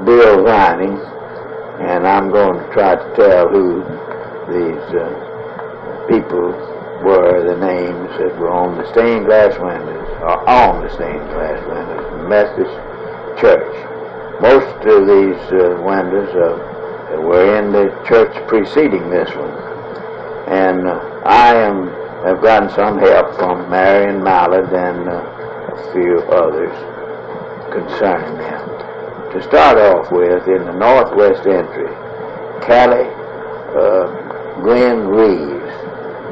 Bill Vining, and I'm going to try to tell who these people were, the names that were on the stained glass windows, or on the stained glass windows of the Methodist Church. Most of these windows were in the church preceding this one, and have gotten some help from Marion Mallard and a few others concerning them. To start off with, in the northwest entry, Callie Gwen Reeves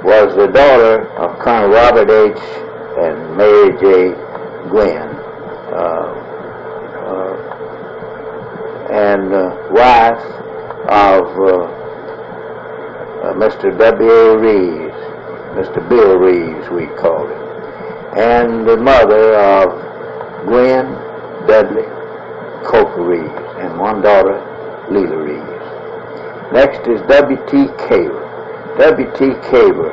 was the daughter of Colonel Robert H. and Mary J. Gwen, and wife of Mr. W. Reeves, Mr. Bill Reeves, we called him, and the mother of Gwen Dudley Coker Reeves, and one daughter, Leela Reeves. Next is W.T. Caver. W.T. Caver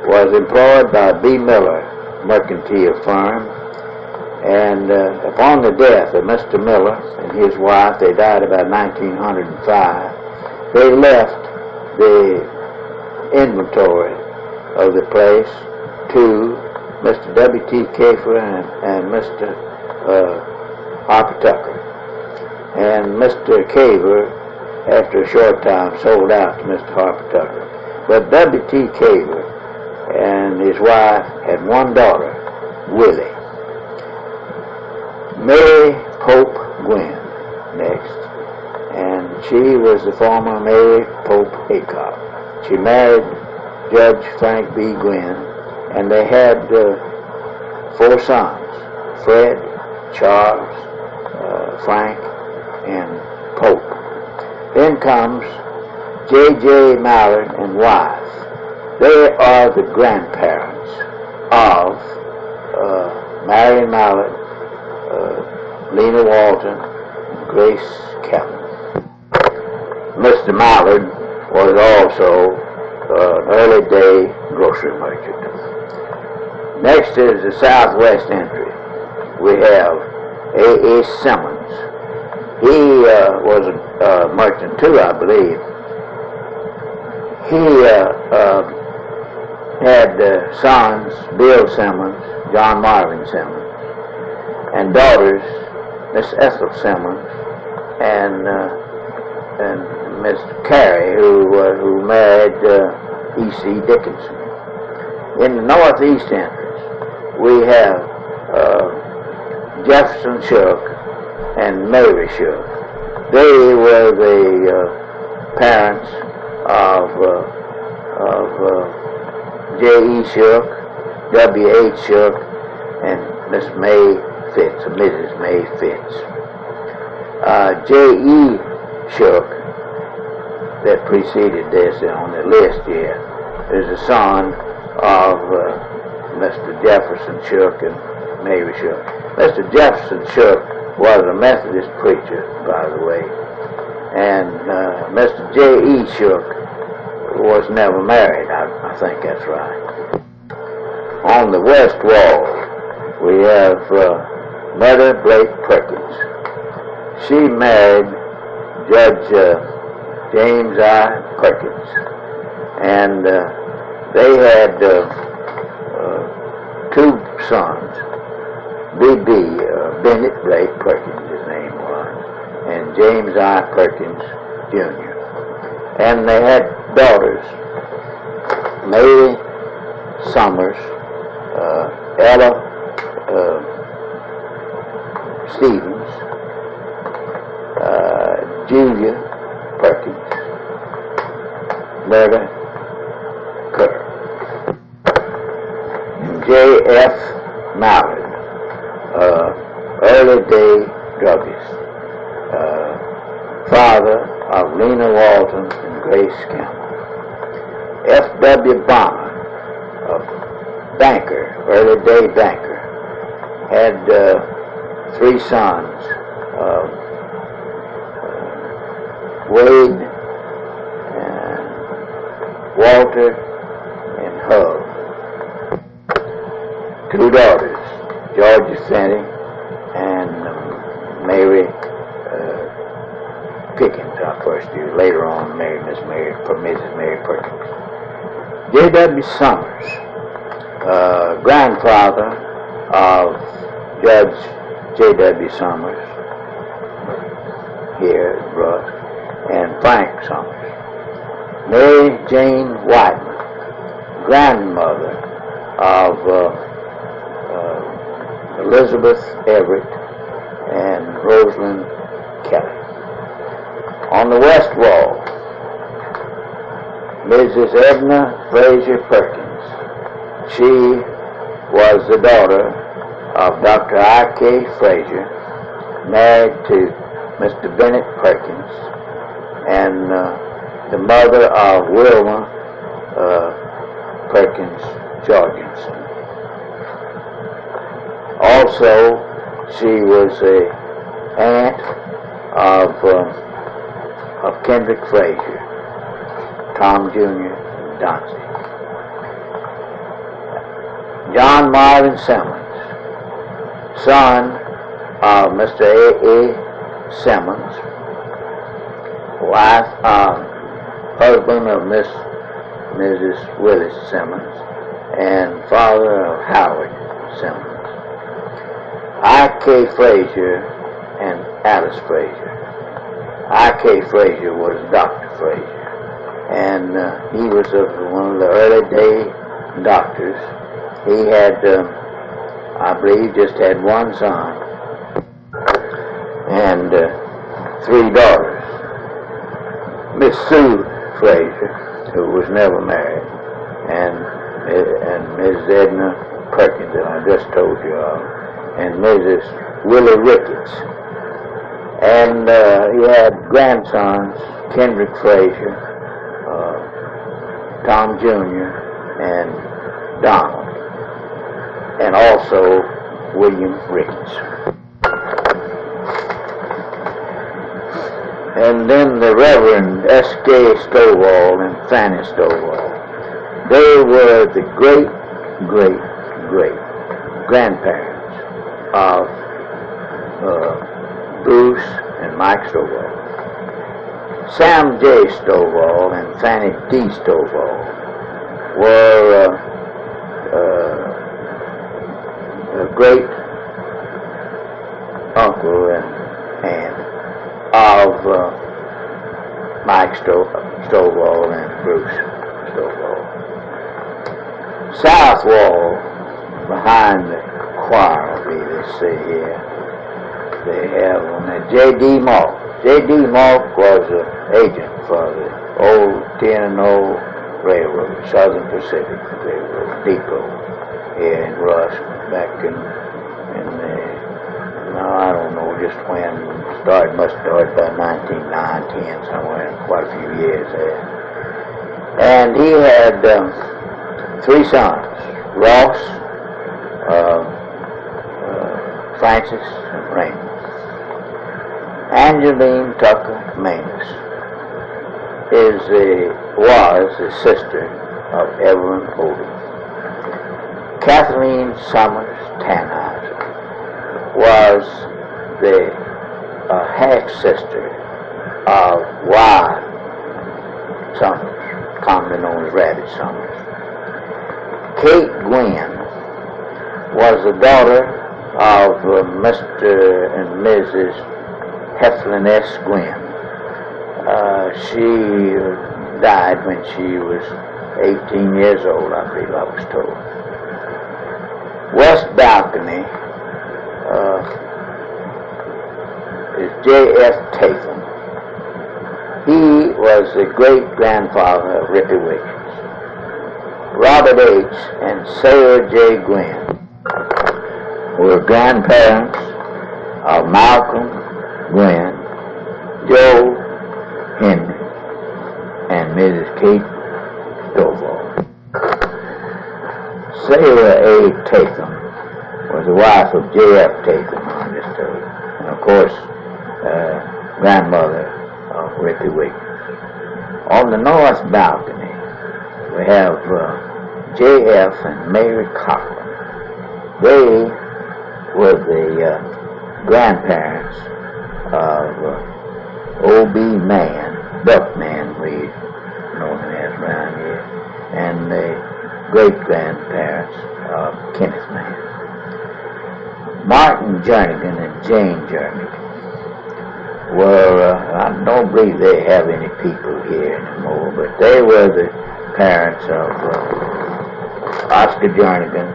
was employed by B. Miller Mercantile Firm, and upon the death of Mr. Miller and his wife, they died about 1905, they left the inventory of the place to Mr. W.T. Caver and Mr. Harper Tucker. And Mr. Caver, after a short time, sold out to Mr. Harper Tucker. But W.T. Caver and his wife had one daughter, Willie. Mary Pope Gwen, next. And she was the former Mary Pope Haycock. She married Judge Frank B. Gwen, and they had 4 sons, Fred, Charles, Frank, and Pope. Then comes J.J. Mallard and wife. They are the grandparents of Marion Mallard, Lena Walton, and Grace Kelly. Mr. Mallard was also an early day grocery merchant. Next is the southwest entry. We have A.A. Simmons. He was a merchant too, I believe. He had sons, Bill Simmons, John Marvin Simmons, and daughters, Miss Ethel Simmons and Miss Carrie, who married E.C. Dickinson. In the northeast entrance, we have Jefferson Shook and Mary Shook. They were the parents of J.E. Shook, W.H. Shook, and Miss May Fitz, Mrs. May Fitz. J.E. Shook, that preceded this on the list here, is the son of Mr. Jefferson Shook and Mary Shook. Mr. Jefferson Shook was a Methodist preacher, by the way, and Mr. J.E. Shook was never married. I think that's right. On the west wall, we have Mother Blake Perkins. She married Judge James I. Perkins, and they had 2 sons. B.B. Bennett Blake Perkins, his name was, and James I. Perkins, Jr. And they had daughters, Mary Summers, Ella Stevens, Julia Perkins, Murder Kerr, and J.F. Mallard, early day druggist, father of Lena Walton and Grace Campbell. F.W. Bonner, a banker, early day banker, had 3 sons, Wade, and Walter, and Hub. 2 daughters, Georgia Finney and Mary first year. Later on, married Mrs. Mary Perkins. J.W. Summers, grandfather of Judge J.W. Summers here at Rusk, and Frank Summers. Mary Jane Whiteman, grandmother of Elizabeth Everett and Rosalind Kelly. On the west wall, Mrs. Edna Fraser Perkins. She was the daughter of Dr. I.K. Fraser, married to Mr. Bennett Perkins, and the mother of Wilma Perkins Jorgensen. Also, she was a aunt of Kendrick Fraser, Tom Jr. Danzig. John Marvin Simmons, son of Mr. A.A. Simmons, husband of Mrs. Willis Simmons, and father of Howard Simmons. I.K. Fraser and Alice Fraser. I.K. Fraser was Dr. Fraser, and he was one of the early day doctors. He had, I believe, just had one son and 3 daughters. Miss Sue Fraser, who was never married, and Mrs. Edna Perkins, that I just told you of, and Mrs. Willie Ricketts. And he had grandsons, Kendrick Fraser, Tom Jr., and Donald, and also William Ricketts. And then the Reverend S.K. Stovall and Fanny Stovall. They were the great grandparents of Bruce and Mike Stovall. Sam J. Stovall and Fanny D. Stovall were a great uncle and aunt of Mike Stovall and Bruce Stovall. South wall, behind the choir, I believe they say here, they have on there J.D. Malk. J.D. Malk was an agent for the old T&O Railroad, Southern Pacific Railroad Depot here in Rusk, back in the, no, I don't know just when, must start by 1909, 10, somewhere, quite a few years there. And he had 3 sons, Ross, Francis, and Raymond. Angeline Tucker Manus was the sister of Evelyn Odom. Kathleen Summers Tannhauser was the half-sister of Y. Summers, commonly known as Rabbit Summers. Kate Gwynn was the daughter of Mr. and Mrs. Heflin S. Gwynn. She died when she was 18 years old, I believe I was told. West balcony is J.F. Tatham. He was the great-grandfather of Rippy Wiggins. Robert H. and Sarah J. Gwynn were grandparents of Malcolm Gwynn, Joe Henry, and Mrs. Kate Stovall. Sarah A. Tatham was the wife of J.F. Tatham, I just told you. And of course, grandmother of Rippy Wiggins. On the north balcony, we have J.F. and Mary Cochran. They were the grandparents of O.B. Mann Buckman, we know him as around here, and the great-grandparents of Kenneth Mann. Martin Jernigan and Jane Jernigan were, I don't believe they have any people here anymore, but they were the parents of Oscar Jernigan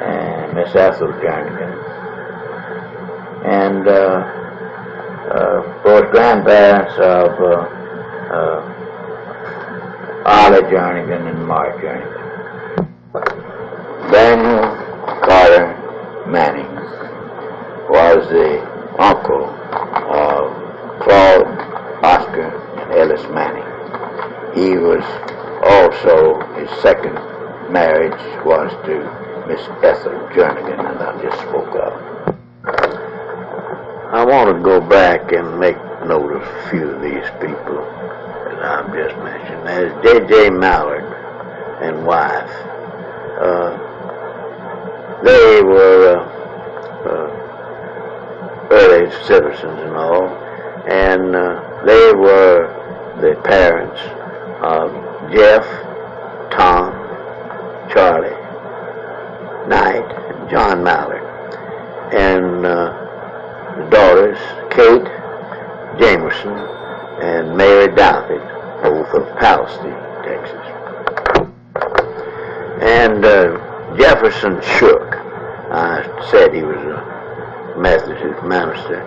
and Miss Ethel Jernigan. And, of course, grandparents of Ollie Jernigan and Mark Jernigan. Daniel Carter Manning was the uncle of Claude, Oscar, and Ellis Manning. He was also, his second marriage was to Miss Ethel Jernigan, and I just spoke of. I want to go back and make note of a few of these people that I've just mentioned. There's J.J. Mallard and wife. They were early citizens and all, and they were the parents of Jeff, Tom, Charlie, Knight, and John Mallard, and the daughters, Kate Jamerson and Mary Douthit, both of Palestine, Texas. And Jefferson Shook, I said he was a Methodist minister,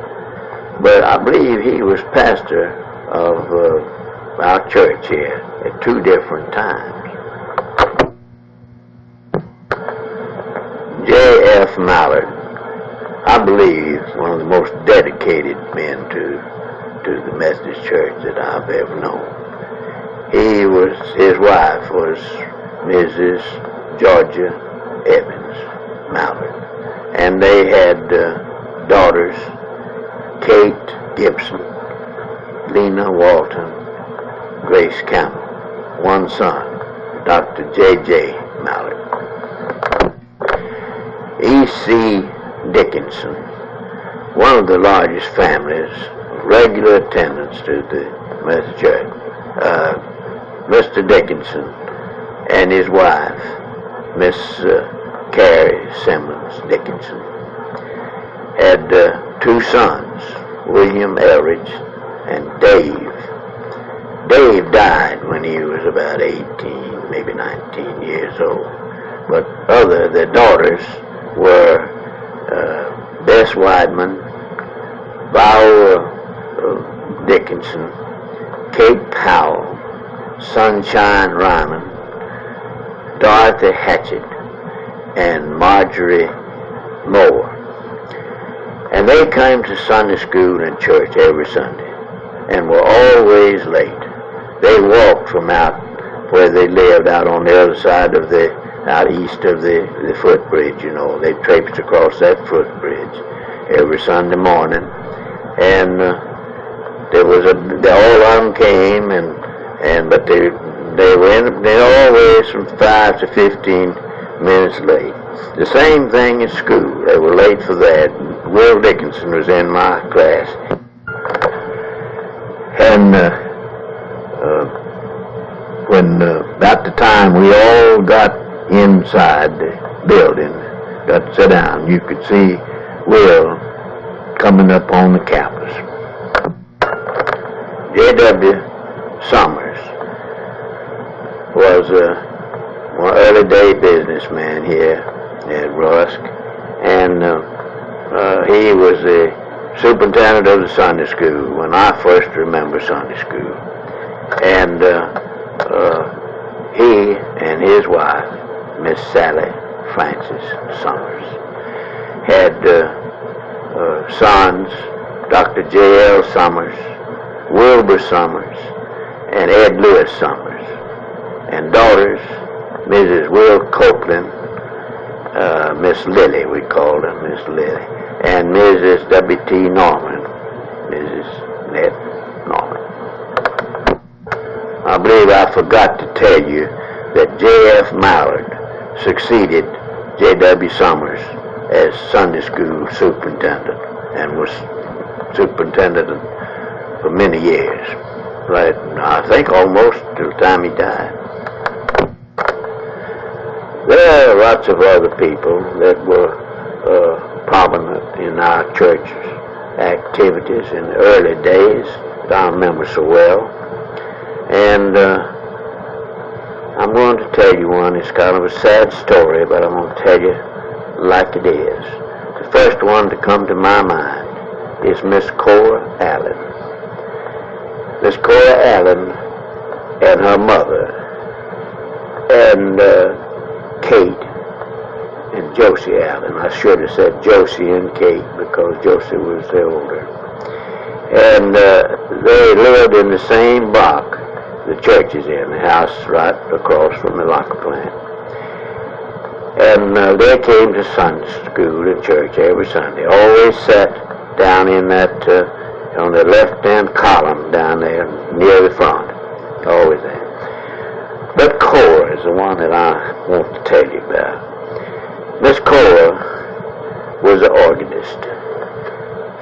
but I believe he was pastor of our church here at two different times. J.F. Mallard, I believe, one of the most dedicated men to the Methodist Church that I've ever known. His wife was Mrs. Georgia Evans Mallard, and they had daughters, Kate Gibson, Lena Walton, Grace Campbell, one son, Dr. J.J. Mallard. E.C. Dickinson, one of the largest families, regular attendants to the Methodist Church. Mr. Dickinson and his wife, Miss Carrie Simmons Dickinson, had two sons, William Elridge and Dave. Dave died when he was about 18, maybe 19 years old. But the daughters were Bess Weidman, Viola Dickinson, Kate Powell, Sunshine Ryman, Dorothy Hatchett, and Marjorie Moore. And they came to Sunday school and church every Sunday and were always late. They walked from out where they lived out on the other side of out east of the footbridge, you know. They traipsed across that footbridge every Sunday morning, and all of them came, but they always from 5 to 15 minutes late. The same thing in school. They were late for that. Will Dickinson was in my class, and when about the time we all got inside the building, got to sit down, you could see Will coming up on the campus. J.W. Summers was an early day businessman here at Rusk, and he was the superintendent of the Sunday school when I first remember Sunday school. And he and his wife, Miss Sally Francis Summers, had sons, Dr. J.L. Summers, Wilbur Summers, and Ed Lewis Summers, and daughters, Mrs. Will Copeland, Miss Lily, we called her Miss Lily, and Mrs. W.T. Norman, Mrs. Ned Norman. I believe I forgot to tell you that J.F. Mallard succeeded J.W. Summers as Sunday school superintendent and was superintendent for many years. right, I think almost till the time he died. There are lots of other people that were prominent in our church's activities in the early days that I remember so well. And I'm going to tell you one. It's kind of a sad story, but I'm going to tell you like it is. The first one to come to my mind is Miss Cora Allen. Miss Cora Allen and her mother and Kate and Josie Allen. I should have said Josie and Kate because Josie was the older. And they lived in the same block the church is in, the house right across from the locker plant. And they came to Sunday school and church every Sunday. Always sat down in that, on the left-hand column down there near the front. Always there. But Cora is the one that I want to tell you about. Miss Cora was an organist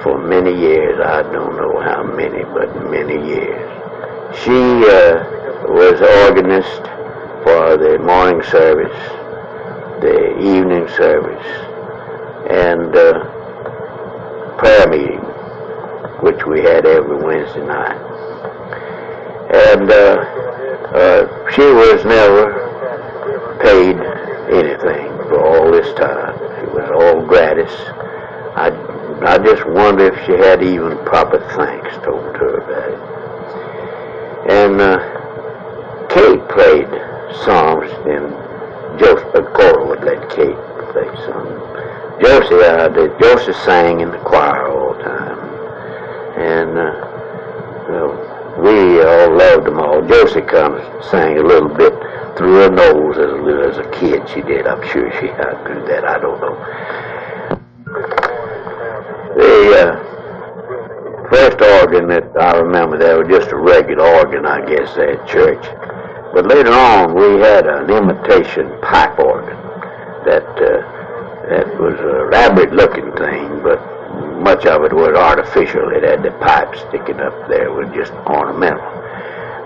for many years. I don't know how many, but many years. She was an organist for the morning service, the evening service, and prayer meeting, which we had every Wednesday night. And she was never paid anything for all this time. It was all gratis. I just wonder if she had even proper thanks told to her about it. And Kate played songs, and Cora would let Kate play songs. Josie sang in the choir all the time. And we all loved them all. Josie kind of sang a little bit through her nose as a kid. She did. I'm sure she outgrew that. I don't know. The first organ that I remember there was just a regular organ, I guess, at church. But later on, we had an imitation pipe organ that was a elaborate-looking thing, but much of it was artificial. It had the pipe sticking up there. It was just ornamental.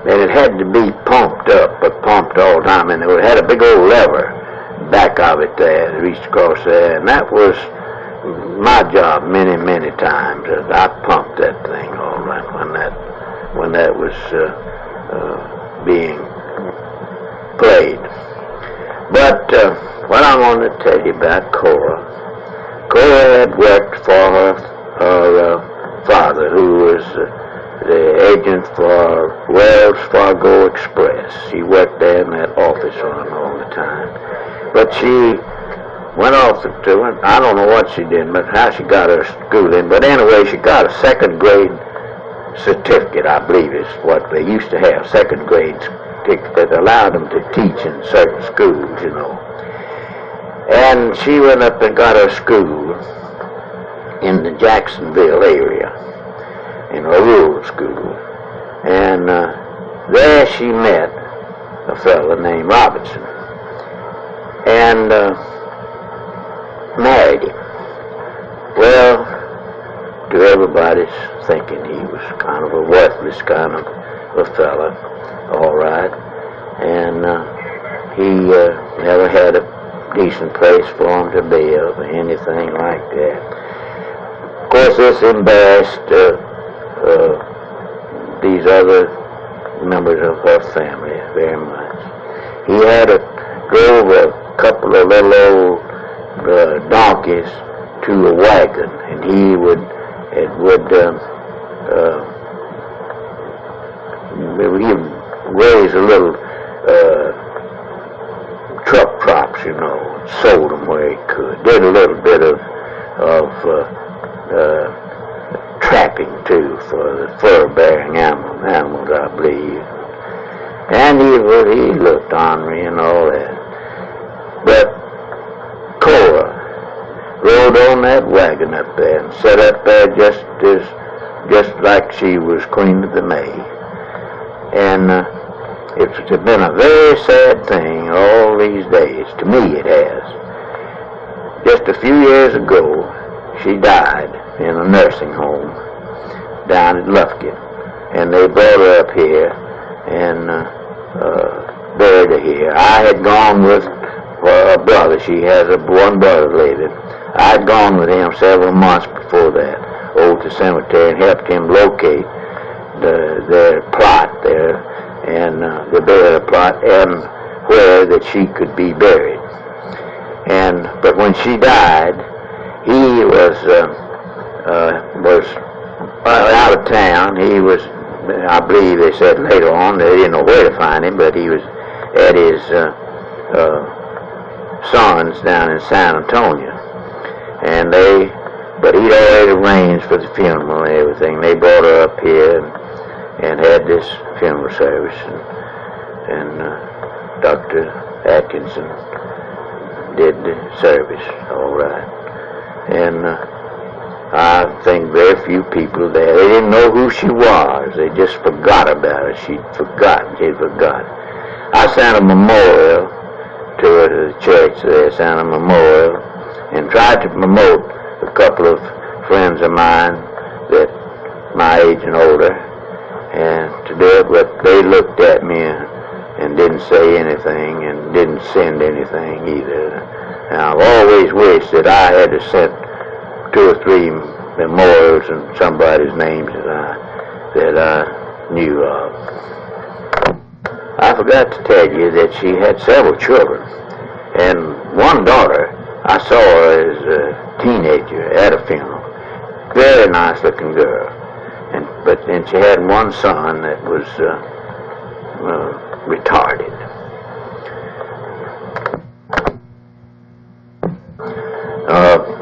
And it had to be pumped up, but pumped all the time. And it had a big old lever back of it there that reached across there. And that was my job many, many times. I pumped that thing all right when that was being played. But what I want to tell you about Cora had worked for her father, who was the agent for Wells Fargo Express. She worked there in that office on him all the time. But she went off to it. I don't know what she did, but how she got her schooling. But anyway, she got a second grade certificate, I believe is what they used to have, second grade certificate that allowed them to teach in certain schools, you know. And she went up and got her school in the Jacksonville area, in a rural school. And there she met a fellow named Robinson and married him. Well, to everybody's thinking he was kind of a worthless kind of a fella, all right. And he never had a decent place for him to live or anything like that. Of course, this embarrassed these other members of her family very much. He drove a couple of little old donkeys to a wagon, and he would raise a little truck props, you know, sold them where he could. Did a little bit of trapping too for the fur-bearing animals, I believe. And he looked ornery and all that. But Cora rode on that wagon up there and sat up there just like she was Queen of the May. And it's been a very sad thing all these days. To me it has. Just a few years ago, she died in a nursing home down at Lufkin. and they brought her up here and buried her here. I had gone with a brother. She has one brother later. I had gone with him several months before that over to the cemetery and helped him locate their plot there, and the burial plot, and where that she could be buried. But when she died, he was out of town. He was, I believe they said later on, they didn't know where to find him, but he was at his son's down in San Antonio. But he'd already arranged for the funeral and everything. They brought her up here and had this funeral service, and Dr. Atkinson did the service all right. And I think very few people there, they didn't know who she was. They just forgot about her. She'd forgot. I sent a memorial to her, to the church there, sent a memorial, and tried to promote a couple of friends of mine that my age and older, and to do it, but they looked at me and didn't say anything and didn't send anything either. And I've always wished that I had to send 2 or 3 memorials in somebody's names that I knew of. I forgot to tell you that she had several children, and one daughter I saw her as a teenager at a funeral. Very nice looking girl. But then she had one son that was retarded.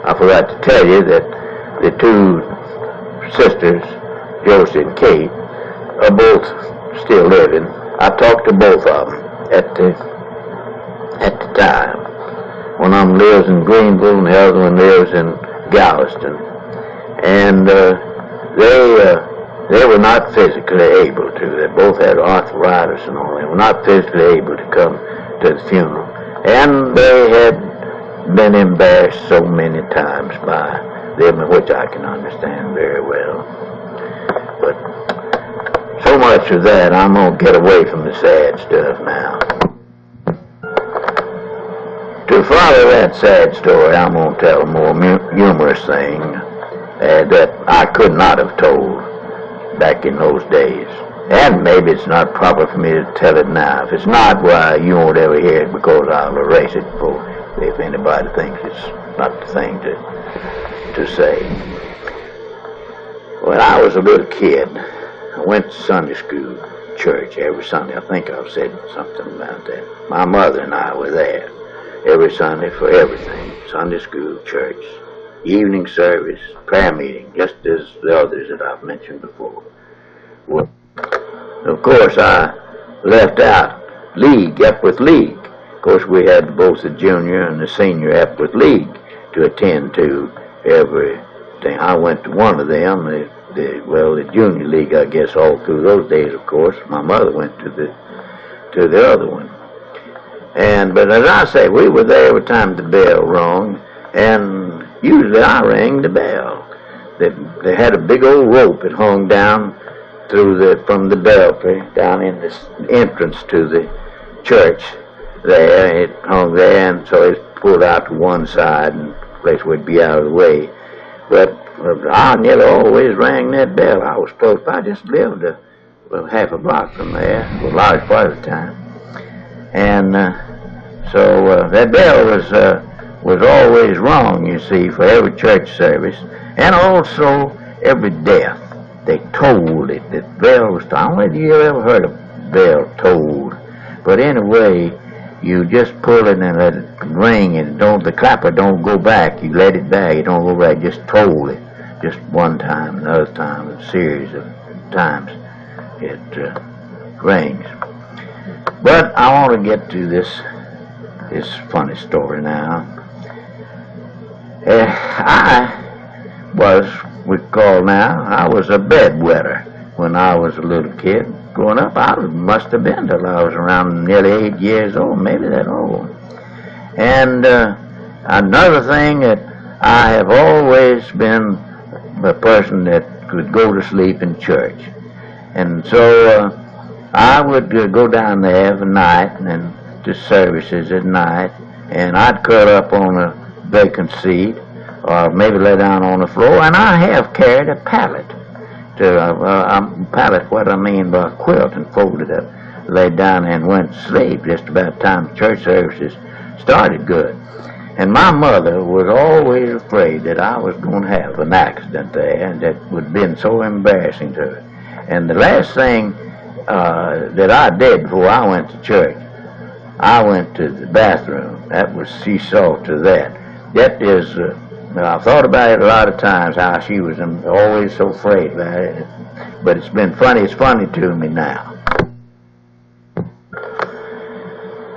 I forgot to tell you that the 2 sisters, Josie and Kate, are both still living. I talked to both of them at the time. One of them lives in Greenville and the other one lives in Galveston. And they were not physically able to. They both had arthritis and all. They were not physically able to come to the funeral. And they had been embarrassed so many times by them, which I can understand very well. But so much of that, I'm going to get away from the sad stuff now. To follow that sad story, I'm going to tell a more humorous thing that I could not have told back in those days. And maybe it's not proper for me to tell it now. If it's not, why, you won't ever hear it, because I'll erase it if anybody thinks it's not the thing to say. When I was a little kid, I went to Sunday school, church, every Sunday. I think I've said something about that. My mother and I were there every Sunday for everything. Sunday school, church, evening service, prayer meeting, just as the others that I've mentioned before. Well, of course, I left out League, Epworth League. Of course, we had both the junior and the senior Epworth League to attend to everything. I went to one of them, the junior league, I guess, all through those days, of course. My mother went to the other one. But as I say, we were there every time the bell rang, and usually I rang the bell. They had a big old rope that hung down from the belfry down in the entrance to the church there. It hung there, and so it pulled out to one side, and the place would be out of the way. But I nearly always rang that bell. I was close by. I just lived half a block from there, a large part of the time. And so that bell was always rung, you see, for every church service, and also every death. They tolled it. The bell was tolled. I don't know if you ever heard a bell tolled, but anyway, you just pull it and let it ring, and the clapper don't go back. You let it back. It don't go back. Just toll it, just one time, another time, a series of times it rings. But I want to get to this funny story now. I was a bedwetter when I was a little kid. Growing up, I must have been till I was around nearly 8 years old, maybe that old. And another thing, that I have always been a person that could go to sleep in church. And so I would go down there every night and to services at night, and I'd curl up on a vacant seat or maybe lay down on the floor, and I have carried a pallet. Pallet, what I mean by a quilt, and folded up, laid down and went to sleep just about the time church services started good. And my mother was always afraid that I was going to have an accident there, and that would have been so embarrassing to her. And the last thing that I did before I went to church, I went to the bathroom. That was, she saw to that. That is, I've thought about it a lot of times, how she was always so afraid about it. But it's been funny, it's funny to me now.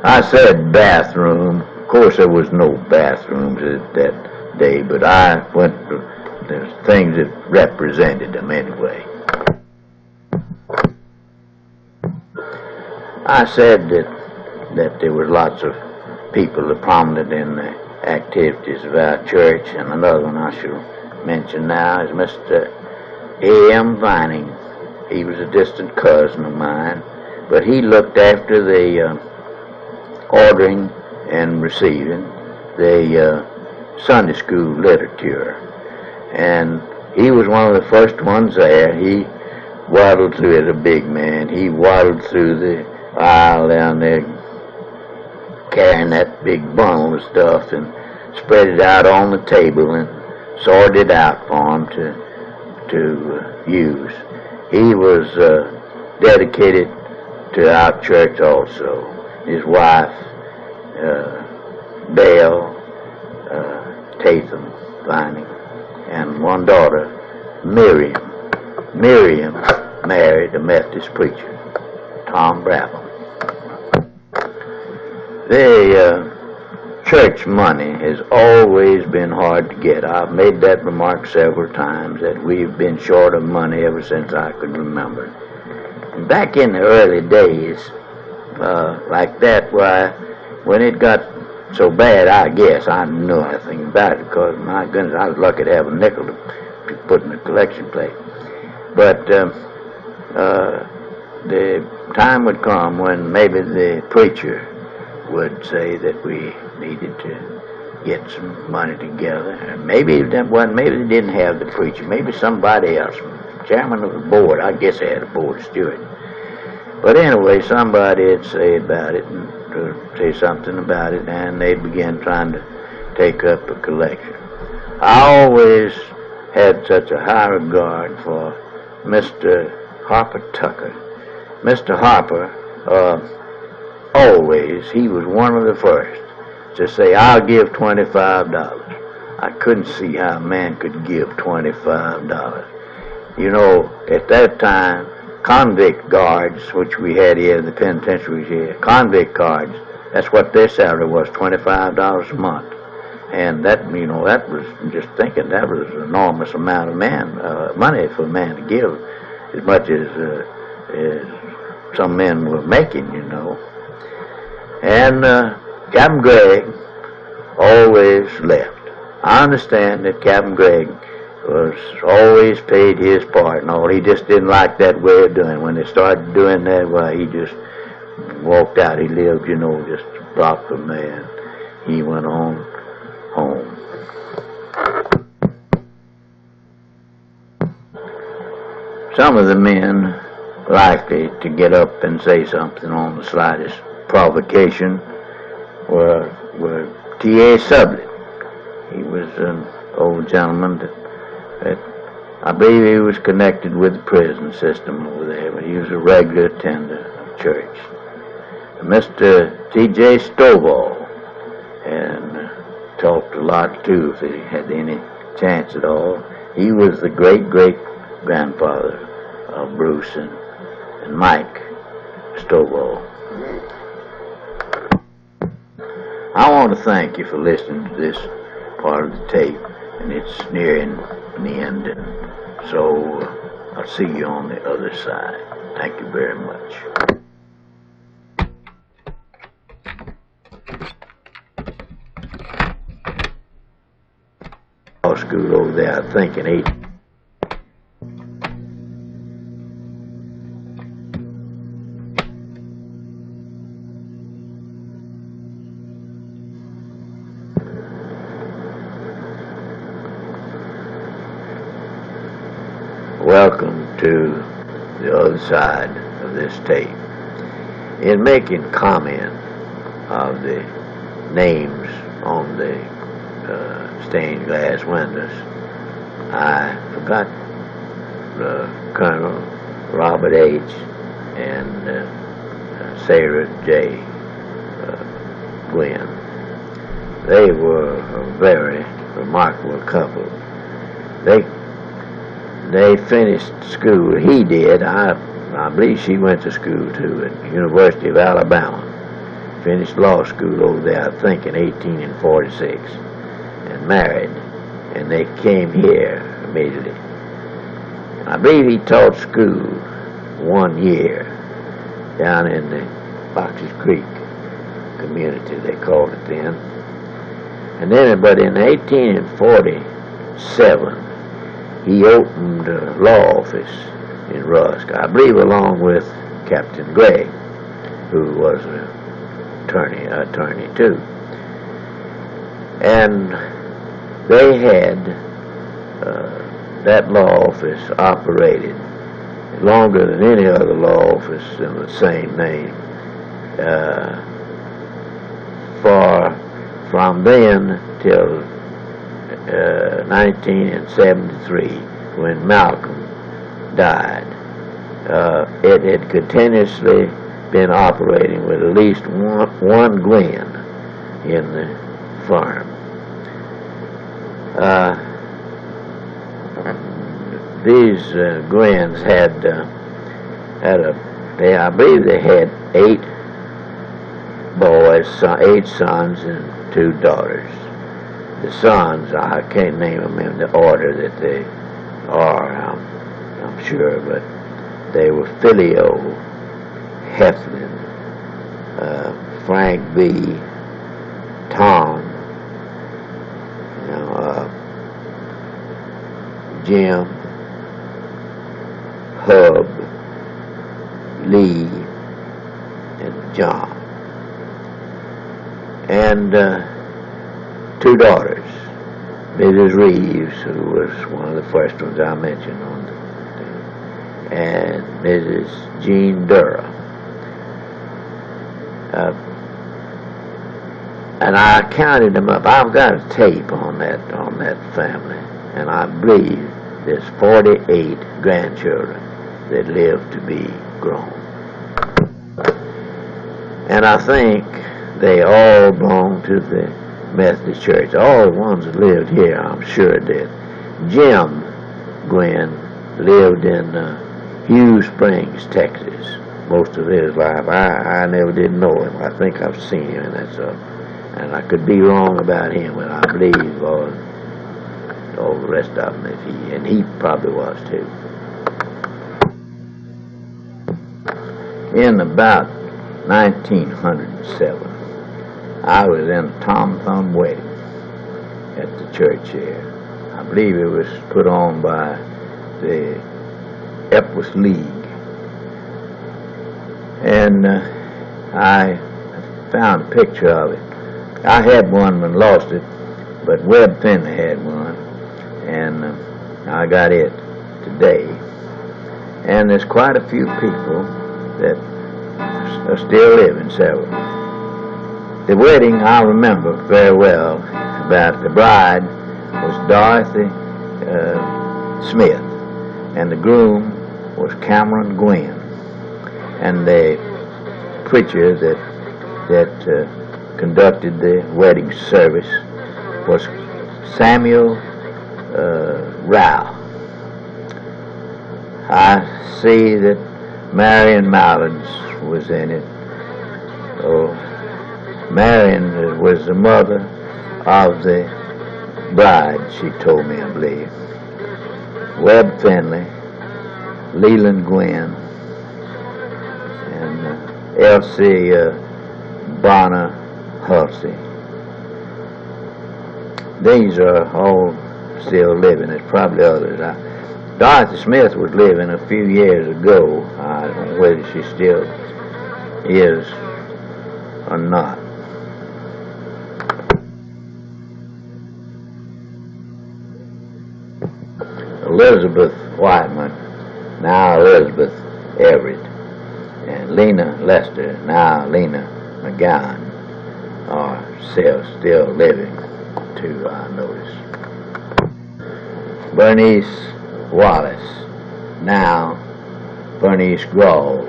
I said bathroom. Of course there was no bathrooms that day, but I went to, there's things that represented them anyway. I said that there were lots of people prominent in the activities of our church, and another one I should mention now is Mr. A.M. Vining. He was a distant cousin of mine, but he looked after the ordering and receiving the Sunday school literature, and he was one of the first ones there. He waddled through it, a big man. He waddled through the aisle down there carrying that big bundle of stuff and spread it out on the table and sorted it out for him to use. He was dedicated to our church also. His wife, Dale Tatham Vining, and one daughter, Miriam. Miriam married a Methodist preacher, Tom Brabham. The church money has always been hard to get. I've made that remark several times, that we've been short of money ever since I could remember. And back in the early days, like that, why, when it got so bad, I guess I didn't know anything about it, because my goodness, I was lucky to have a nickel to put in the collection plate. But the time would come when maybe the preacher would say that we needed to get some money together, and maybe that wasn't, maybe they didn't have the preacher, maybe somebody else, chairman of the board. I guess they had a board of stewards. But anyway, somebody would say about it, and say something about it, and they began trying to take up a collection. I always had such a high regard for Mr. Harper Tucker. Mr. Harper, always, he was one of the first to say, I'll give $25. I couldn't see how a man could give $25. You know, at that time, convict guards, which we had here in the penitentiaries here, convict guards, that's what their salary was, $25 a month. And that, you know, that was, just thinking, that was an enormous amount of money for a man to give, as much as some men were making, you know. And Captain Gregg always left. I understand that Captain Gregg was always paid his part and all. He just didn't like that way of doing. When they started doing that, why, he just walked out. He lived, you know, just a block from there. And he went on home. Some of the men likely to get up and say something on the slightest provocation were T.A. Sublett. He was an old gentleman that I believe he was connected with the prison system over there, but he was a regular attender of church. Mr. T.J. Stovall, and talked a lot too if he had any chance at all. He was the great-great-grandfather of Bruce and Mike Stovall. I want to thank you for listening to this part of the tape, and it's nearing the end, and so I'll see you on the other side. Thank you very much. Law school over there, I think in welcome to the other side of this tape. In making comment of the names on the stained glass windows, I forgot Colonel Robert H. and Sarah J. Gwynn. They were a very remarkable couple. They finished school. He did. I believe she went to school too at the University of Alabama. Finished law school over there, I think, in 1846, and married. And they came here immediately. I believe he taught school 1 year down in the Fox's Creek community, they called it then. And then, but in 1847, he opened a law office in Rusk, I believe along with Captain Gregg, who was an attorney too. And they had that law office operated longer than any other law office in the same name. From then till 1973, when Malcolm died, it had continuously been operating with at least one Gwynn in the firm. These Gwynns had I believe they had 8 boys, 8 sons and 2 daughters. The sons, I can't name them in the order that they are, I'm sure, but they were Filio, Heflin, Frank B., Tom, Jim, Hub, Lee, and John. And 2 daughters, Mrs. Reeves, who was one of the first ones I mentioned on the thing, and Mrs. Jean Durham. And I counted them up. I've got a tape on that family, and I believe there's 48 grandchildren that live to be grown. And I think they all belong to the Methodist Church. All the ones that lived here, I'm sure did. Jim Gwynn lived in Hughes Springs, Texas, most of his life. I never did know him. I think I've seen him, and that's and I could be wrong about him, but I believe all the rest of them, and he probably was too. In about 1907, I was in a Tom Thumb wedding at the church here. I believe it was put on by the Epworth League. And I found a picture of it. I had one and lost it, but Webb Finley had one, and I got it today. And there's quite a few people that are still living, several. The wedding I remember very well. About the bride was Dorothy Smith, and the groom was Cameron Gwynn, and the preacher that conducted the wedding service was Samuel Rao. I see that Marion Mallards was in it. Oh, Marion was the mother of the bride, she told me, I believe. Webb Finley, Leland Gwynn, and Elsie Bonner Hussey. These are all still living. There's probably others. Dorothy Smith was living a few years ago. I don't know whether she still is or not. Elizabeth Whiteman, now Elizabeth Everett, and Lena Lester, now Lena McGowan, are still living to our notice. Bernice Wallace, now Bernice Grawl,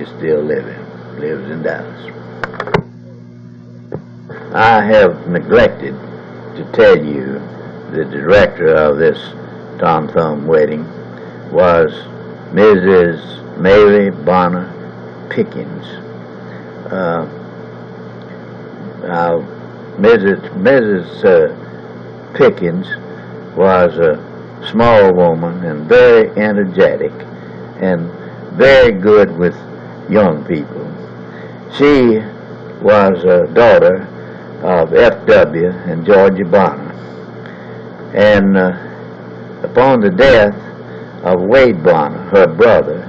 is still living, lives in Dallas. I have neglected to tell you the director of this Tom Thumb wedding was Mrs. Mary Bonner Pickens. Mrs. Pickens was a small woman and very energetic and very good with young people. She was a daughter of F.W. and Georgia Bonner. And upon the death of Wade Bonner, her brother,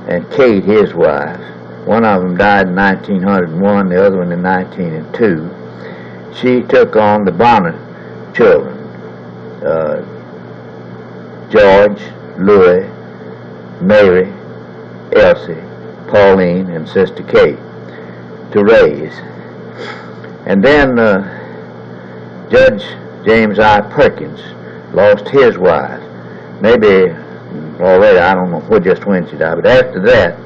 and Kate, his wife, one of them died in 1901, the other one in 1902, she took on the Bonner children, George, Louis, Mary, Elsie, Pauline, and Sister Kate, to raise. And then Judge James I. Perkins lost his wife. Maybe already, I don't know just when she died, but after that,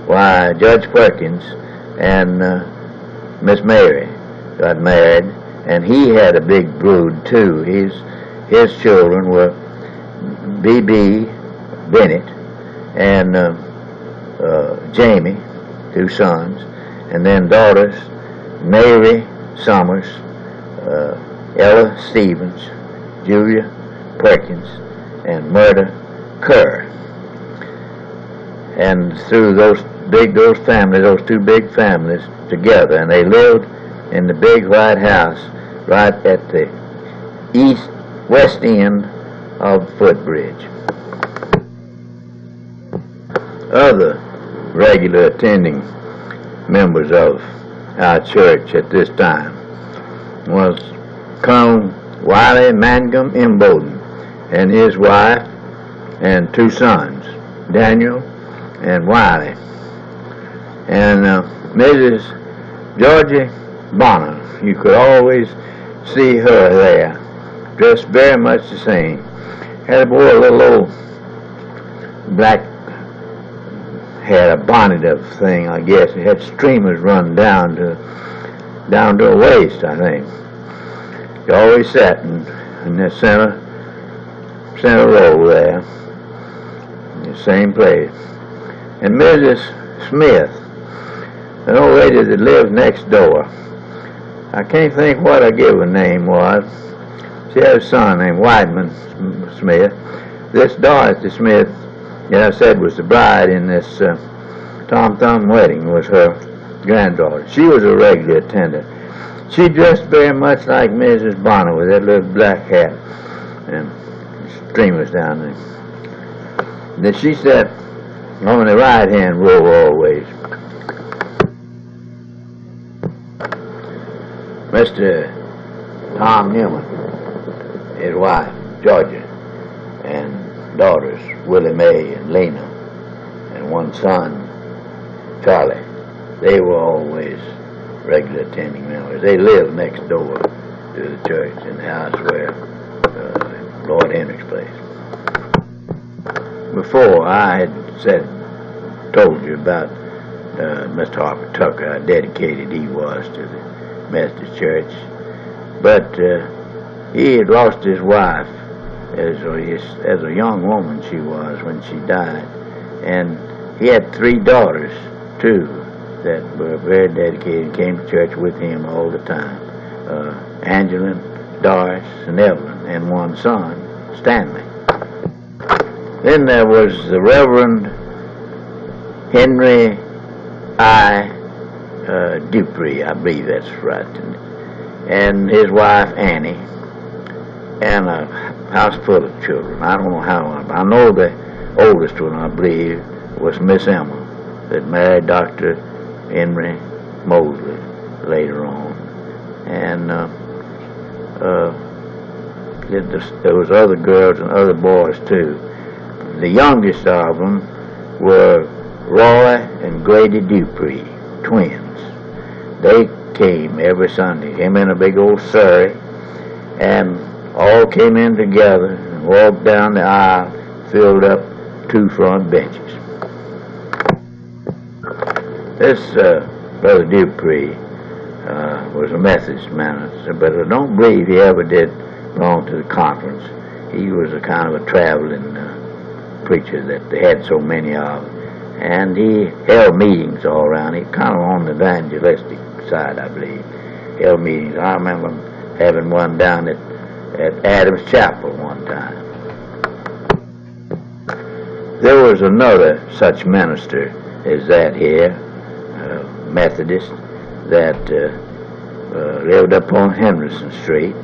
why, Judge Perkins and Miss Mary got married, and he had a big brood too. His children were B.B. Bennett and Jamie, two sons, and then daughters, Mary Summers, Ella Stevens, Julia Perkins, and Murda Kerr. And through those two big families together, and they lived in the big white house right at the west end of Footbridge. Other regular attending members of our church at this time was Colonel Wiley Mangum Imboden and his wife and two sons, Daniel and Wiley, and Mrs. Georgie Bonner. You could always see her there, dressed very much the same. Had wore a little old black, had a bonnet of thing, I guess. It had streamers run down to her waist, I think. She always sat in the center row there, in the same place. And Mrs. Smith, an old lady that lived next door. I can't think what her given name was. She had a son named Whiteman Smith. This Dorothy Smith, that I said was the bride in this Tom Thumb wedding, was her granddaughter. She was a regular attendant. She dressed very much like Mrs. Bonner with that little black hat and streamers down there. And then she sat on the right-hand row always. Mr. Tom Newman, his wife, Georgia, and daughters, Willie Mae and Lena, and one son, Charlie. They were always regular attending members. They lived next door to the church in the house where Lord Henry's place. Before, I had told you about Mr. Harper Tucker, how dedicated he was to the Methodist Church, but he had lost his wife as a young woman she was when she died, and he had three daughters too that were very dedicated and came to church with him all the time, Angela, Doris, and Evelyn, and one son, Stanley. Then there was the Reverend Henry I. Dupree, I believe that's right, and his wife Annie, and a house full of children. I don't know how long. I know the oldest one, I believe, was Miss Emma, that married Dr. Henry Mosley later on. And there was other girls and other boys too. The youngest of them were Roy and Grady Dupree, twins. They came every Sunday, came in a big old surrey, and all came in together and walked down the aisle, filled up 2 front benches. This Brother Dupree was a Methodist minister, but I don't believe he ever did belong to the conference. He was a kind of a traveling preacher that they had so many of, and he held meetings all around. He kind of on the evangelistic side, I believe. Held meetings. I remember having one down at Adams Chapel one time. There was another such minister as that here, Methodist, that lived up on Henderson Street,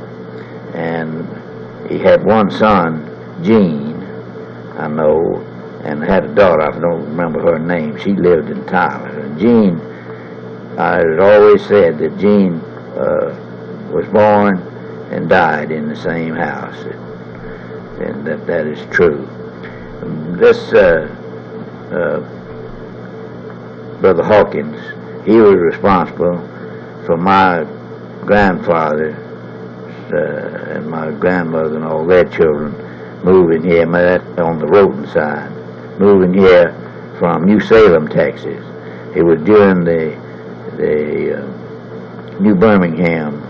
and he had one son, Jean, I know, and had a daughter. I don't remember her name. She lived in Tyler. And Jean, I had always said that Jean was born and died in the same house, and that is true. This Brother Hawkins, he was responsible for my grandfather and my grandmother and all their children moving here, on the Roten side, moving here from New Salem, Texas. It was during the New Birmingham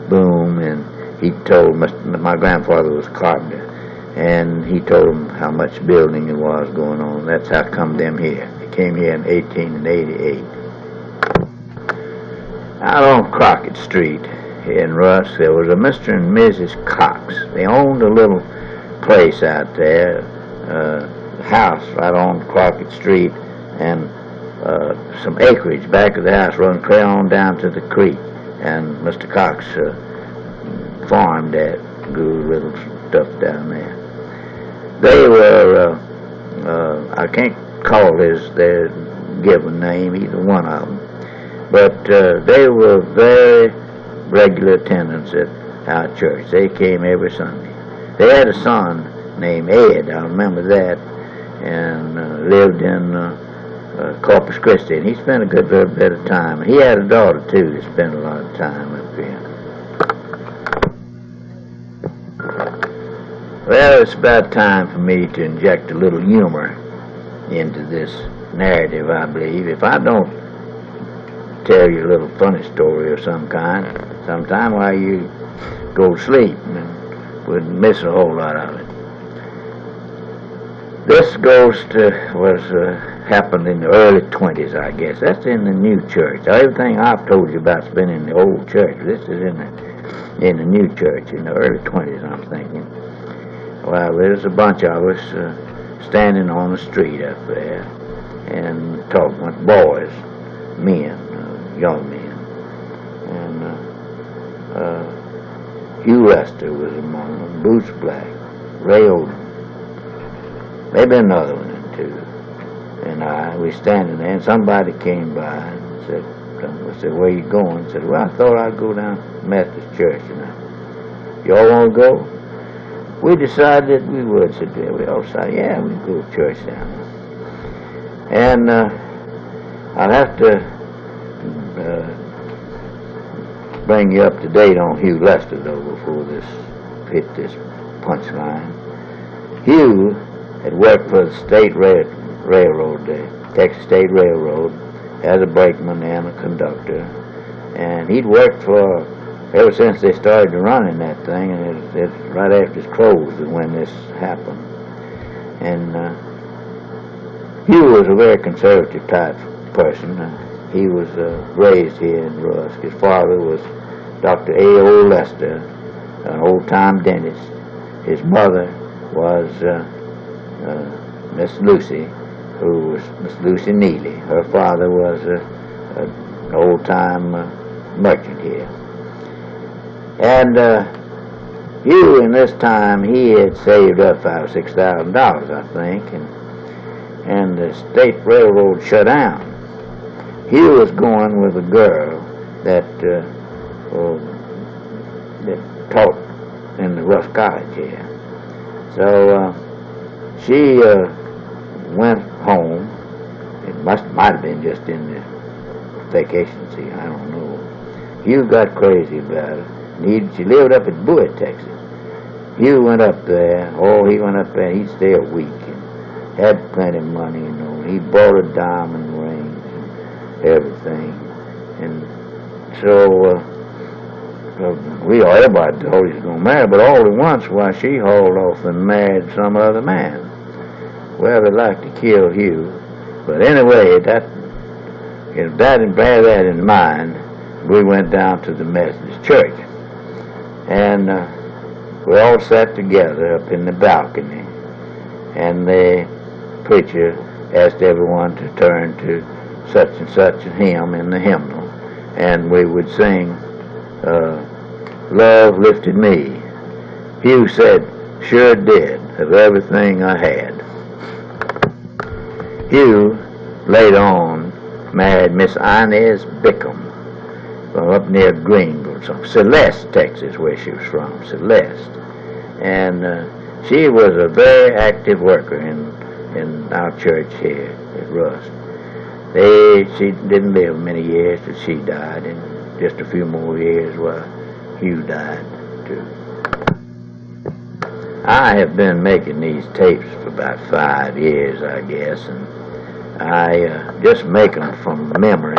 boom, and he told my grandfather was a carpenter, and he told him how much building there was going on. That's how come them here. They came here in 1888. Out on Crockett Street in Rusk, there was a Mr. and Mrs. Cox. They owned a little place out there, house right on Crockett Street, and some acreage back of the house run clear on down to the creek. And Mr. Cox farmed that, grew little stuff down there. They were, I can't call their given name, either one of them, but they were very regular attendants at our church. They came every Sunday. They had a son named Ed, I remember that, and lived in Corpus Christi, and he spent a good little bit of time. And he had a daughter, too, that spent a lot of time up here. Well, it's about time for me to inject a little humor into this narrative, I believe. If I don't tell you a little funny story of some kind, sometime while you go to sleep, and would miss a whole lot of it. This happened in the early 20s, I guess. That's in the new church. Everything I've told you about's been in the old church. This is in the new church, in the early 20s, I'm thinking. Well, there's a bunch of us standing on the street up there and talking with boys, men, young men. And Hugh Lester was among them, Boots Black, Ray Odom, maybe another one or two. And we standing there, and somebody came by and said, I said, where you going? He said, well, I thought I'd go down to Methodist church. Y'all want to go? We decided that we would. Said, yeah, we all decided, yeah, we can go to church down there. And I'll have to bring you up to date on Hugh Lester, though, before this hit this punchline. Hugh had worked for the state railroad, the Texas State Railroad, as a brakeman and a conductor. And he'd worked for, ever since they started running that thing, and it's right after it's closed when this happened. And Hugh was a very conservative type person. He was raised here in Rusk. His father was Dr. A.O. Lester, an old-time dentist. His mother was Miss Lucy, who was Miss Lucy Neely. Her father was an old-time merchant here. And Hugh, in this time, he had saved up $5,000 or $6,000, I think, and the state railroad shut down. Hugh was going with a girl that taught in the Rusk College here. So she went home. It might have been just in the vacation season, I don't know. Hugh got crazy about her. She lived up in Bowie, Texas. Hugh went up there. Oh, he went up there. He'd stay a week and had plenty of money, you know. He bought her diamond rings and everything. And so everybody thought he was going to marry, but all at once, why, she hauled off and married some other man. Well, they'd like to kill Hugh. But anyway, bear that in mind, we went down to the Methodist church. And we all sat together up in the balcony, and the preacher asked everyone to turn to such and such a hymn in the hymnal, and we would sing, Love Lifted Me. Hugh said, sure did, of everything I had. Hugh later on married Miss Inez Bickham from up near Greenville, Celeste, Texas, where she was from, Celeste. And she was a very active worker in our church here at Rusk. She didn't live many years till she died, and just a few more years while Hugh died too. I have been making these tapes for about 5 years, I guess, and I just make them from memory,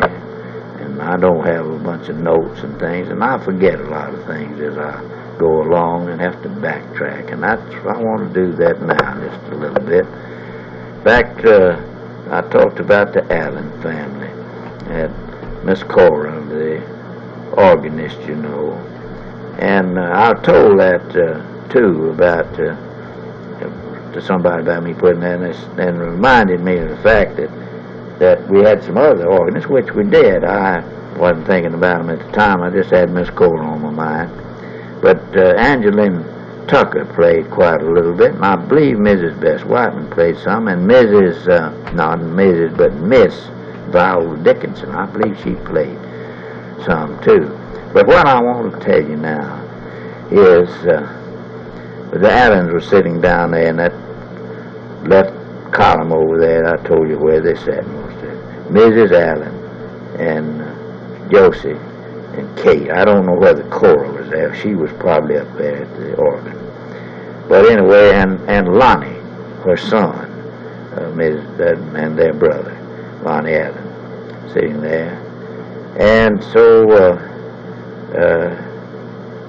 and I don't have a bunch of notes and things, and I forget a lot of things as I go along and have to backtrack, and I want to do that now just a little bit. In fact, I talked about the Allen family, and Miss Cora, the organist, you know, and I told that too about to somebody about me putting that, and reminded me of the fact that we had some other organists, which we did. I wasn't thinking about them at the time. I just had Miss Cora on my mind. But Angeline Tucker played quite a little bit, and I believe Mrs. Bess Whiteman played some, and not Mrs., but Miss Viola Dickinson, I believe she played some too. But what I want to tell you now is the Allens were sitting down there in that left column over there. I told you where they sat most of it. Mrs. Allen and Josie and Kate. I don't know whether Cora was there. She was probably up there at the organ. But anyway, and Lonnie, her son, and their brother, Lonnie Allen, sitting there. And so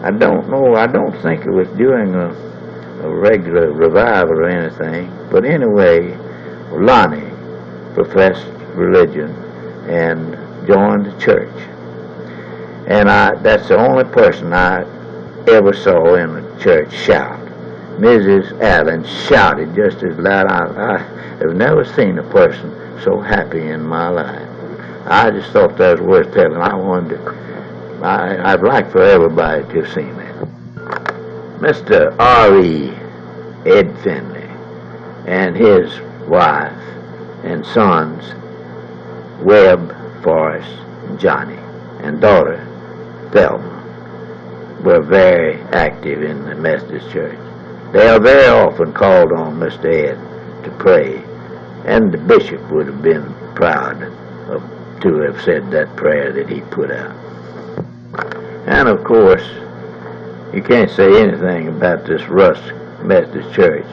I don't know. I don't think it was during a regular revival or anything. But anyway, Lonnie professed religion and joined the church. And that's the only person I ever saw in the church shout. Mrs. Allen shouted just as loud. I have never seen a person so happy in my life. I just thought that was worth telling. I'd like for everybody to have seen that. Mr. R.E. Ed Finley and his wife and sons, Webb, Forrest, and Johnny, and daughter, Thelma, were very active in the Methodist Church. They are very often called on Mr. Ed to pray, and the bishop would have been proud to have said that prayer that he put out. And of course, you can't say anything about this Rusk Methodist Church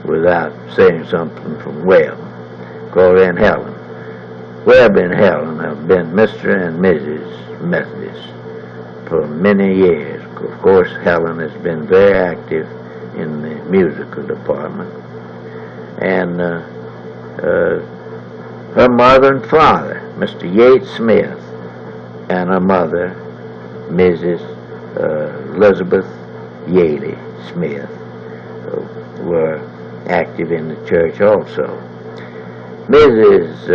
without saying something from Webb, Cora and Helen. Webb and Helen have been Mr. and Mrs. Methodist for many years. Of course, Helen has been very active in the musical department. And her mother and father, Mr. Yates Smith, and her mother, Mrs. Elizabeth Yaley Smith, were active in the church also. Mrs.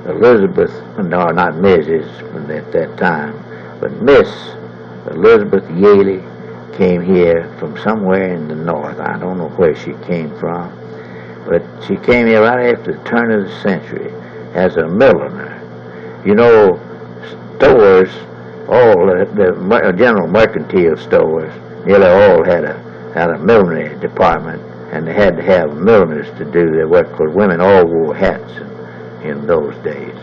Elizabeth, no, not Mrs. at that time, but Miss Elizabeth Yaley came here from somewhere in the north. I don't know where she came from, but she came here right after the turn of the century as a milliner. You know, stores, all the general mercantile stores, nearly all had a had a millinery department, and they had to have milliners to do their work, because women all wore hats in those days.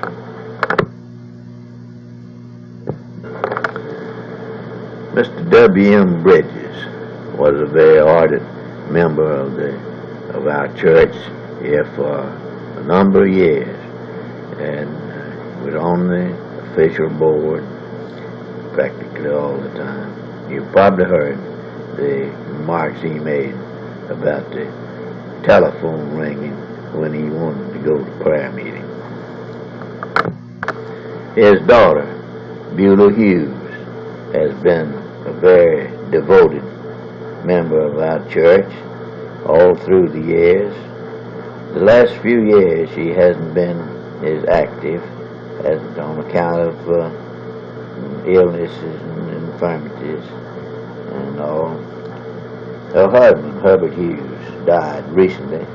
Mr. W.M. Bridges was a very ardent member of our church here for a number of years, and was on the official board practically all the time. You probably heard the remarks he made about the telephone ringing when he wanted to go to prayer meeting. His daughter, Beulah Hughes, has been a very devoted member of our church all through the years. The last few years she hasn't been as active, on account of illnesses and infirmities and all. Her husband, Herbert Hughes, died recently,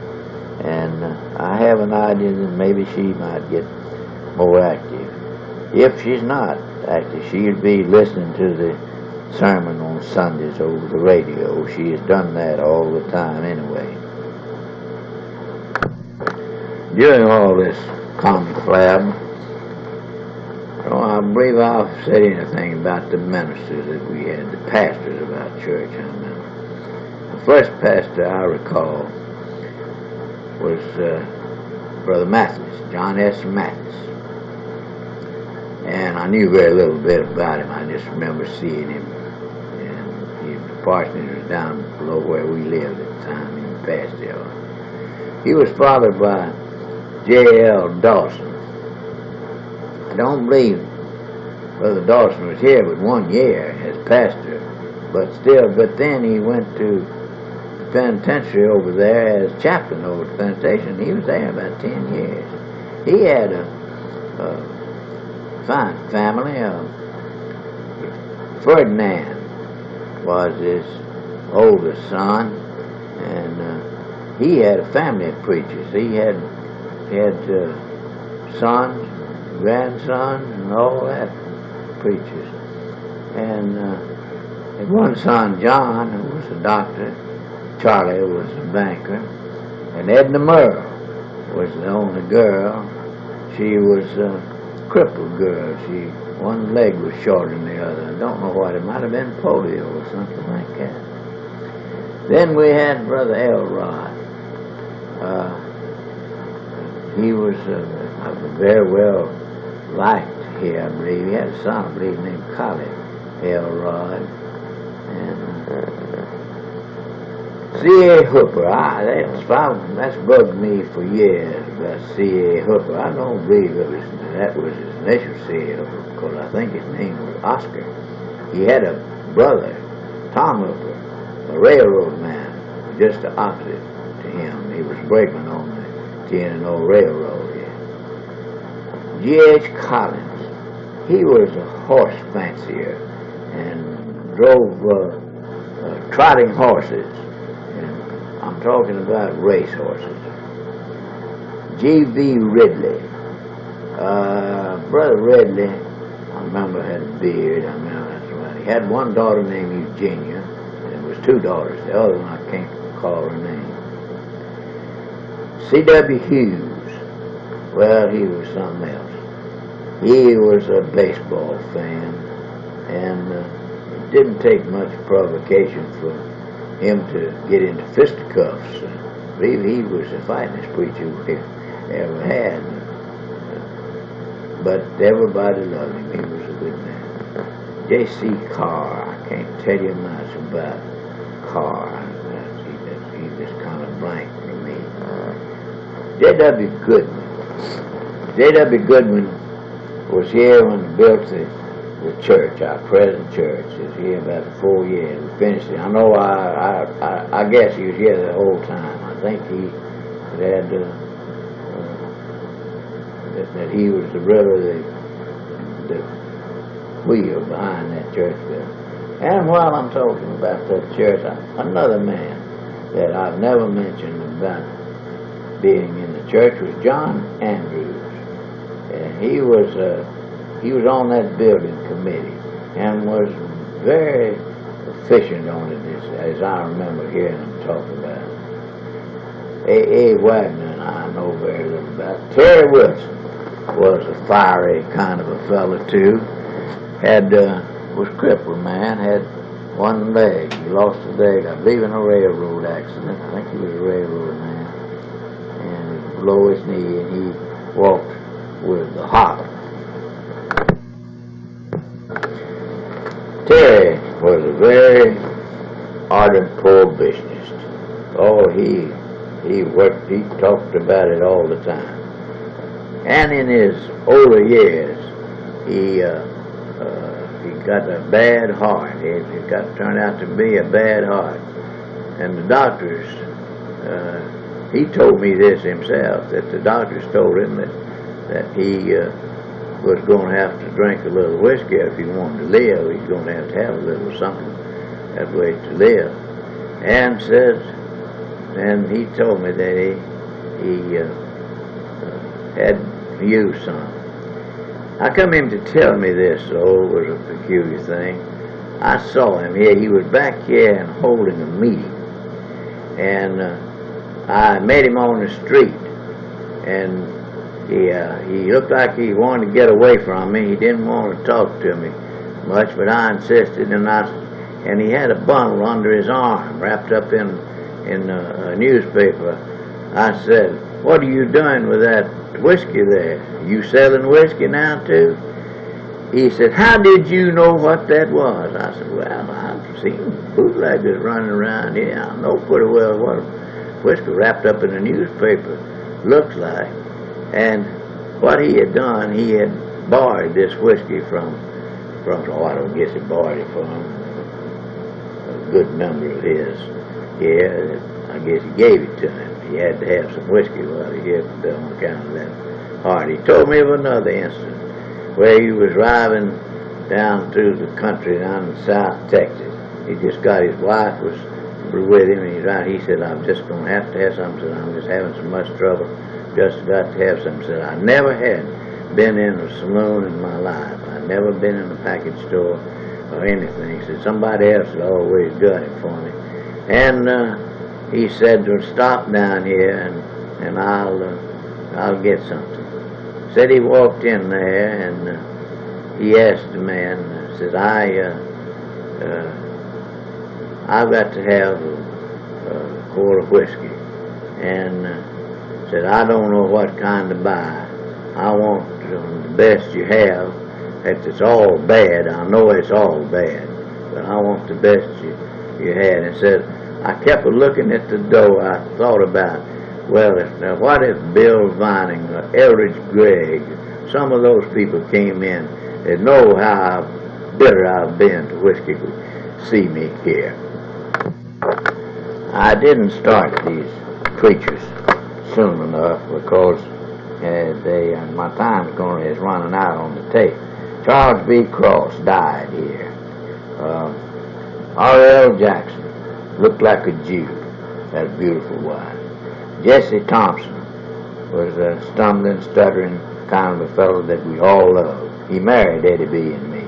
and I have an idea that maybe she might get more active. If she's not active, she'll be listening to the sermon on Sundays over the radio. She has done that all the time anyway. During all this conflab, I believe I've said anything about the ministers that we had, the pastors of our church. I remember the first pastor I recall was Brother Methodist, John S. Mathis. And I knew very little bit about him. I just remember seeing him. And the parsonage was down below where we lived at the time in Pastel. He was fathered by J.L. Dawson. I don't believe Brother Dawson was here but 1 year as pastor, but then he went to the penitentiary over there as chaplain over the penitentiary. He was there about 10 years. He had a fine family. Ferdinand was his oldest son, and he had a family of preachers. He had sons, grandsons, and all that preachers. And his one son, John, who was a doctor, Charlie was a banker, and Edna Merle was the only girl. She was a crippled girl. One leg was shorter than the other. I don't know what, it might have been polio or something like that. Then we had Brother Elrod. He was very well liked here, I believe. He had a son, I believe, named Collie Elrod. And C.A. Hooper, that's bugged me for years about C.A. Hooper. I don't believe that was his initial C.A. Hooper, because I think his name was Oscar. He had a brother, Tom Hooper, a railroad man, just the opposite to him. He was brakeman on the T&O Railroad here. G.H. Collins, he was a horse fancier and drove trotting horses. And I'm talking about race horses. G.V. Ridley. Brother Ridley, I remember, had a beard. I remember that's right. He had one daughter named Eugenia, and it was two daughters. The other one, I can't recall her name. C.W. Hughes, well, he was something else. He was a baseball fan, and it didn't take much provocation for him to get into fisticuffs. I believe he was the fightingest preacher we ever had. But everybody loved him. He was a good man. J.C. Carr, I can't tell you much about Carr. He just kind of blank for me. J.W. Goodman. J.W. Goodman was here when we built the church, our present church. He was here about 4 years. We finished it. I know I guess he was here the whole time. I think he had that he was really the wheel behind that church building. And while I'm talking about that church, another man that I've never mentioned about being in the church was John Andrews. He was on that building committee and was very fishing on it, as I remember hearing them talk about it. A. Wagner and I know very little about it. Terry Wilson was a fiery kind of a fellow too. Was crippled, man, had one leg. He lost his leg, I believe, in a railroad accident. I think he was a railroad man. And he below his knee, and he walked with the hop. Terry was a very ardent prohibitionist. Oh, he talked about it all the time. And in his older years, he got a bad heart. It turned out to be a bad heart. And the doctors, he told me this himself, that the doctors told him that he was going to have to drink a little whiskey if he wanted to live. He's going to have a little something that way to live. And he told me that he had used some. I come him to tell me this, though, was a peculiar thing. I saw him here. He was back here and holding a meeting. And I met him on the street. And he looked like he wanted to get away from me. He didn't want to talk to me much, but I insisted, and he had a bundle under his arm wrapped up in a newspaper. I said, "What are you doing with that whiskey there? You selling whiskey now too?" He said, "How did you know what that was?" I said, "Well, I've seen bootleggers running around here. I know pretty well what whiskey wrapped up in a newspaper looks like." And what he had done, he had borrowed this whiskey from I don't guess he borrowed it from a good number of his here. I guess he gave it to him. He had to have some whiskey while he had on account of that heart. He told me of another incident where he was driving down through the country down in South Texas. He just got his wife was with him, and he said, "I'm just going to have something." Said, "I'm just having so much trouble. Just got to have something." Said, "I never had been in a saloon in my life. I'd never been in a package store or anything." He said, "Somebody else had always got it for me." And he said, "Well, stop down here and I'll get something." Said he walked in there and he asked the man, said, "I've got to have a quart of whiskey." And said, "I don't know what kind to buy. I want the best you have. If it's all bad, I know it's all bad, but I want the best you had." And said, I kept looking at the door. I thought about, well, what if Bill Vining or Eldridge Gregg, some of those people came in that know how bitter I've been to whiskey would see me here. I didn't start these preachers soon enough because my time is running out on the tape. Charles B. Cross died here. R.L. Jackson looked like a Jew, had a beautiful wife. Jesse Thompson was a stumbling, stuttering kind of a fellow that we all loved. He married Eddie B. and me.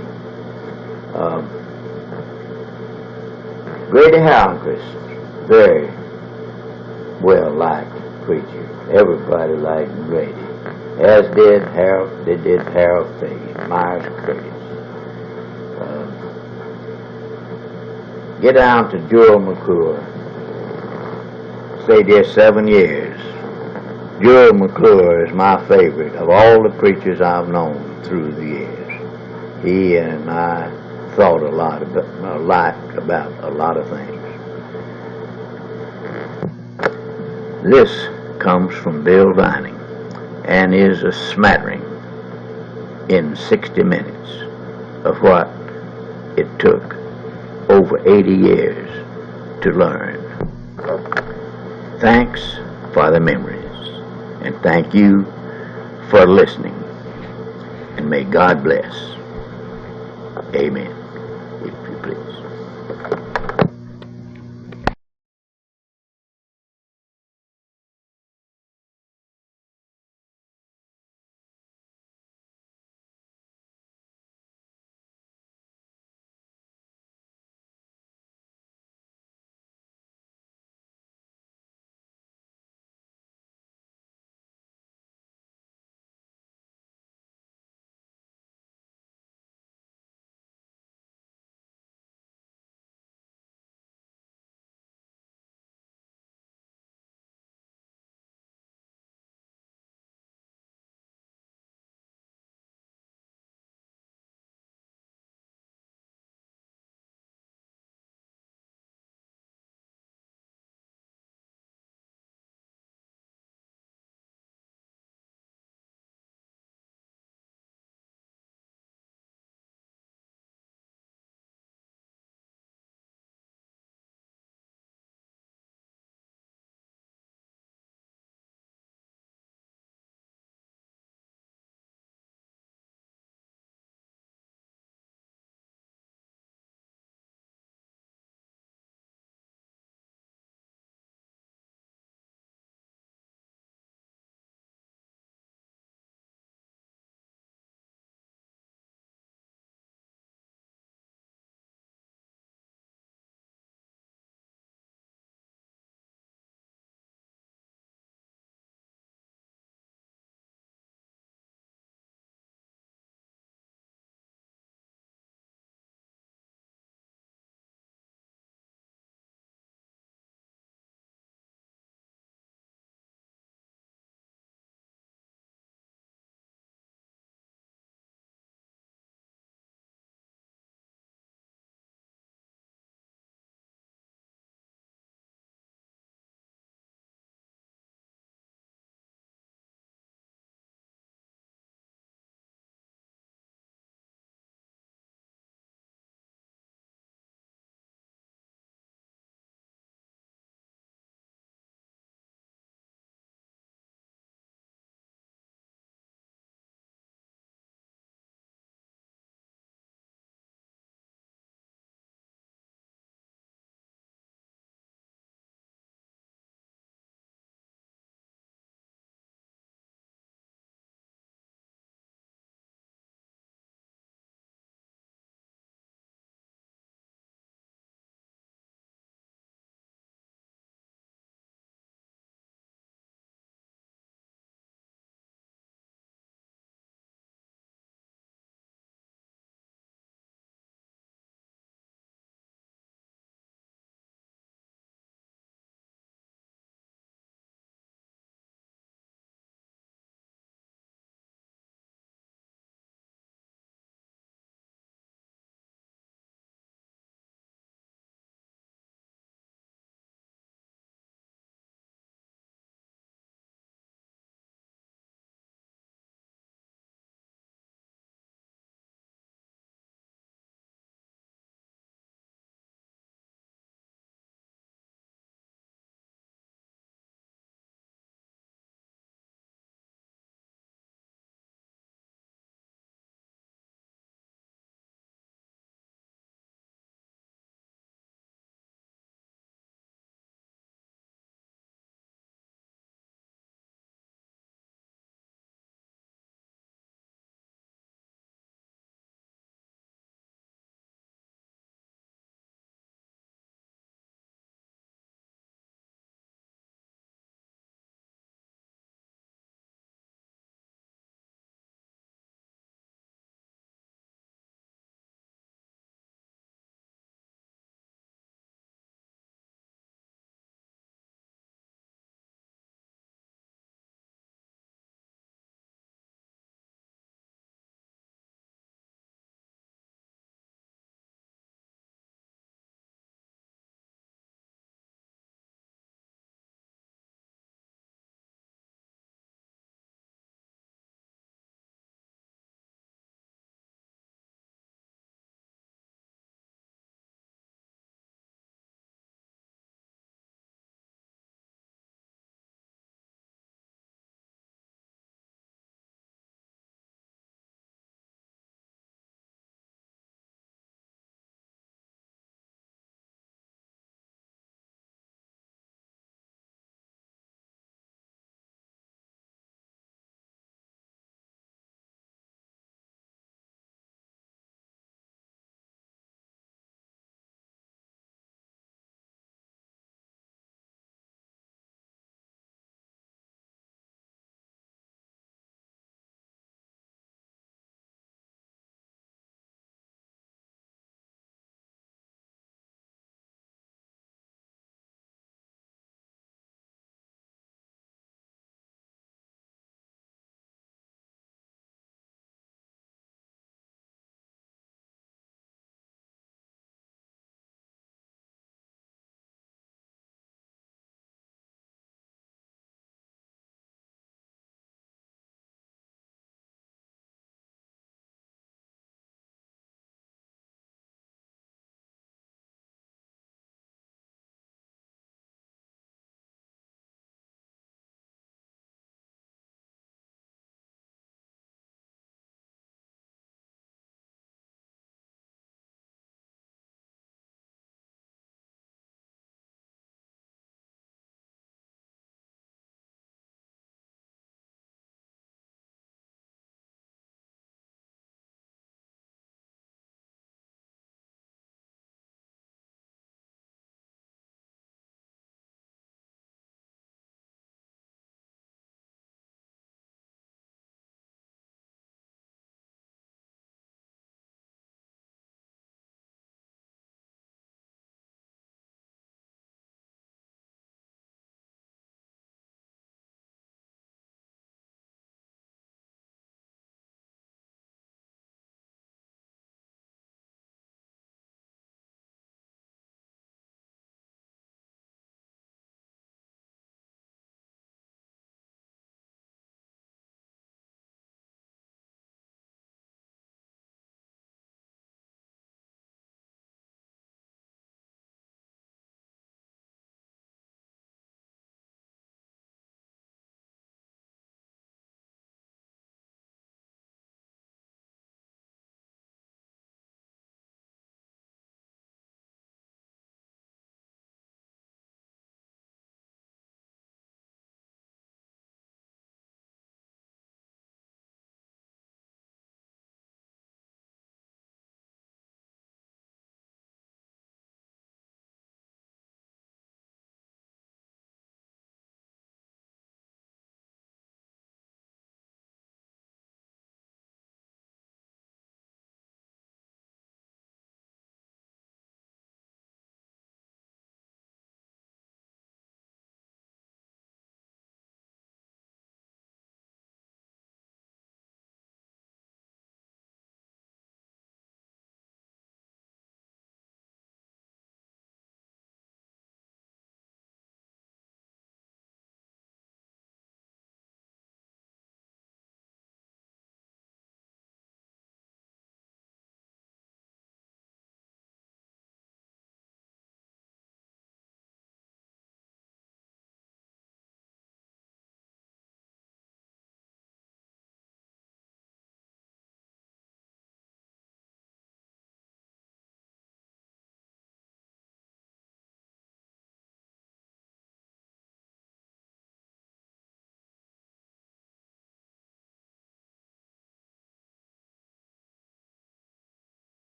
Grady Hallenquist, very well liked preacher. Everybody liked Grady, as did Harold Faye, Myers Curtis. Get down to Joel McClure. Stayed there 7 years. Joel McClure is my favorite of all the preachers I've known through the years. He and I thought alike about a lot of things. This comes from Bill Vining and is a smattering in 60 minutes of what it took over 80 years to learn. Thanks for the memories, and thank you for listening, and may God bless. Amen.